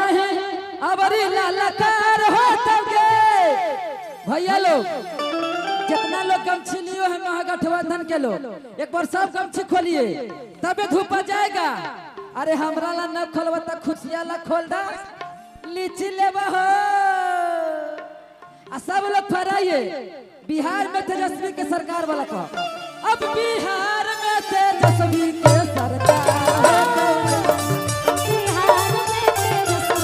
कहे अबरी ललकार हो तबके भैया लोग जितना लोग गमछी लियो है महागठबंधन के लोग एक बार सब गमछी खोलिए तबे धूप जाएगा। अरे हमरा ला न खोलबा त खुशिया ला खोल दा लीची लेबा हो। आ सब लोग फहराइए बिहार में तेजस्वी के सरकार वाला को। अब बिहार में तेजस्वी के सरकार